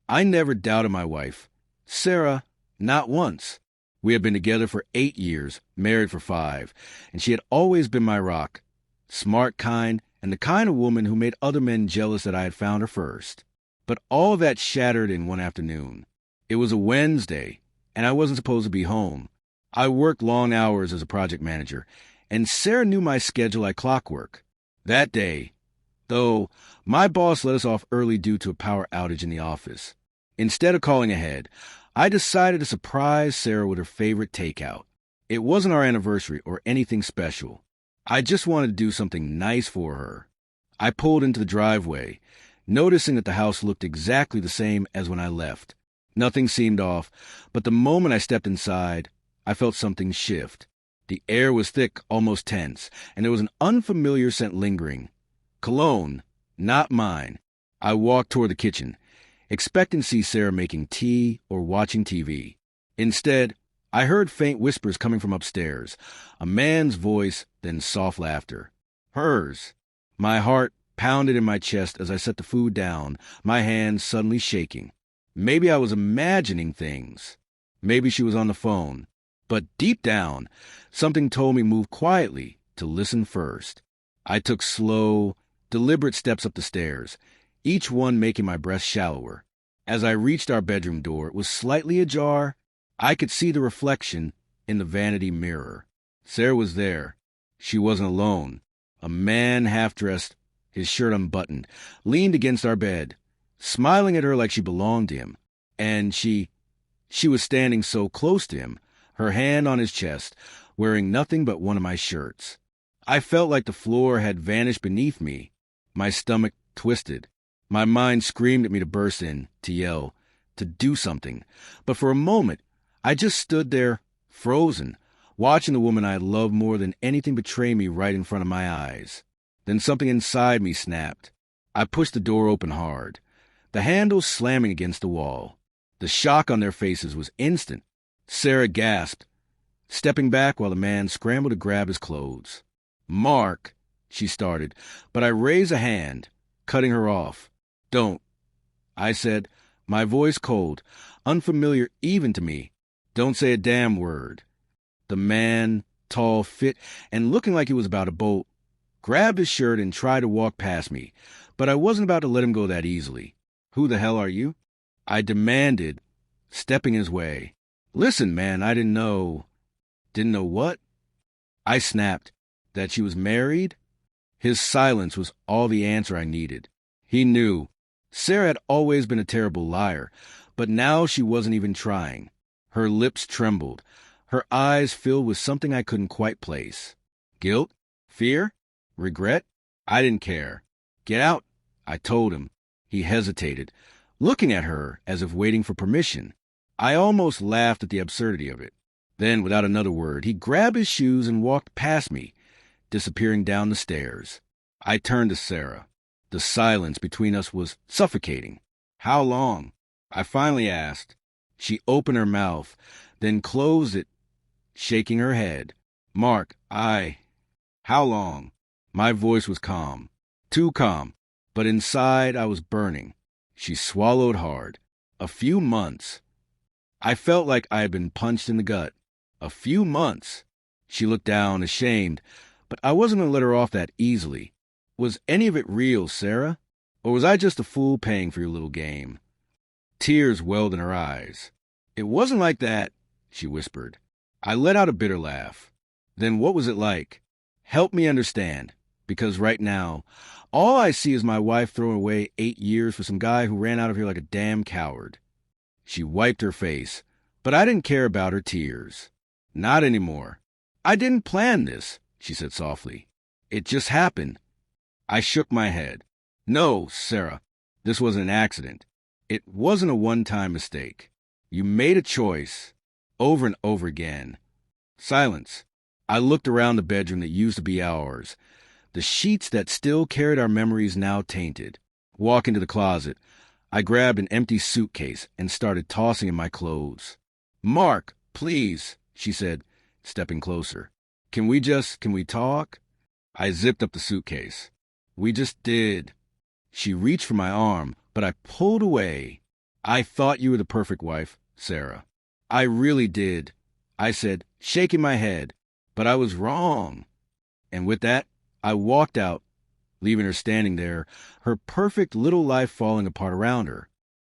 I never doubted my wife. Sarah, not once. We had been together for 8 years, married for 5, and she had always been my rock. Smart, kind, and the kind of woman who made other men jealous that I had found her first. But all of that shattered in one afternoon. It was a Wednesday, and I wasn't supposed to be home. I worked long hours as a project manager, and Sarah knew my schedule like clockwork. That day, though, my boss let us off early due to a power outage in the office. Instead of calling ahead, I decided to surprise Sarah with her favorite takeout. It wasn't our anniversary or anything special. I just wanted to do something nice for her. I pulled into the driveway, noticing that the house looked exactly the same as when I left. Nothing seemed off, but the moment I stepped inside, I felt something shift. The air was thick, almost tense, and there was an unfamiliar scent lingering. Cologne, not mine. I walked toward the kitchen, expecting to see Sarah making tea or watching TV. Instead, I heard faint whispers coming from upstairs, a man's voice, then soft laughter. Hers. My heart pounded in my chest as I set the food down, my hands suddenly shaking. Maybe I was imagining things. Maybe she was on the phone. But deep down, something told me move quietly, to listen first. I took slow, deliberate steps up the stairs, each one making my breath shallower. As I reached our bedroom door, it was slightly ajar. I could see the reflection in the vanity mirror. Sarah was there. She wasn't alone. A man, half-dressed, his shirt unbuttoned, leaned against our bed, smiling at her like she belonged to him. And she was standing so close to him, her hand on his chest, wearing nothing but one of my shirts. I felt like the floor had vanished beneath me. My stomach twisted. My mind screamed at me to burst in, to yell, to do something. But for a moment, I just stood there, frozen, watching the woman I loved more than anything betray me right in front of my eyes. Then something inside me snapped. I pushed the door open hard, the handle slamming against the wall. The shock on their faces was instant. Sarah gasped, stepping back while the man scrambled to grab his clothes. "Mark," she started, but I raised a hand, cutting her off. "Don't," I said, my voice cold, unfamiliar even to me. "Don't say a damn word." The man, tall, fit, and looking like he was about to bolt, grabbed his shirt and tried to walk past me, but I wasn't about to let him go that easily. "Who the hell are you?" I demanded, stepping his way. "Listen, man, I didn't know." "Didn't know what?" I snapped. That she was married? His silence was all the answer I needed. He knew. Sarah had always been a terrible liar, but now she wasn't even trying. Her lips trembled. Her eyes filled with something I couldn't quite place. Guilt? Fear? Regret? I didn't care. "Get out," I told him. He hesitated, looking at her as if waiting for permission. I almost laughed at the absurdity of it. Then, without another word, he grabbed his shoes and walked past me, disappearing down the stairs. I turned to Sarah. The silence between us was suffocating. "How long?" I finally asked. She opened her mouth, then closed it, shaking her head. "Mark, How long?" My voice was calm. Too calm, but inside I was burning. She swallowed hard. "A few months." I felt like I had been punched in the gut. "A few months." She looked down, ashamed, but I wasn't going to let her off that easily. "Was any of it real, Sarah? Or was I just a fool paying for your little game?" Tears welled in her eyes. "It wasn't like that," she whispered. I let out a bitter laugh. "Then what was it like? Help me understand, because right now, all I see is my wife throwing away 8 years for some guy who ran out of here like a damn coward." She wiped her face, but I didn't care about her tears. "Not anymore. I didn't plan this," she said softly. "It just happened." I shook my head. "No, Sarah, this wasn't an accident. It wasn't a one-time mistake. You made a choice, over and over again." Silence. I looked around the bedroom that used to be ours, the sheets that still carried our memories now tainted. Walking to the closet, I grabbed an empty suitcase and started tossing in my clothes. "Mark, please," she said, stepping closer. Can we talk?" I zipped up the suitcase. "We just did." She reached for my arm, but I pulled away. I thought you were the perfect wife, Sarah. I really did, I said, shaking my head. But I was wrong. And with that, I walked out, leaving her standing there, her perfect little life falling apart around her.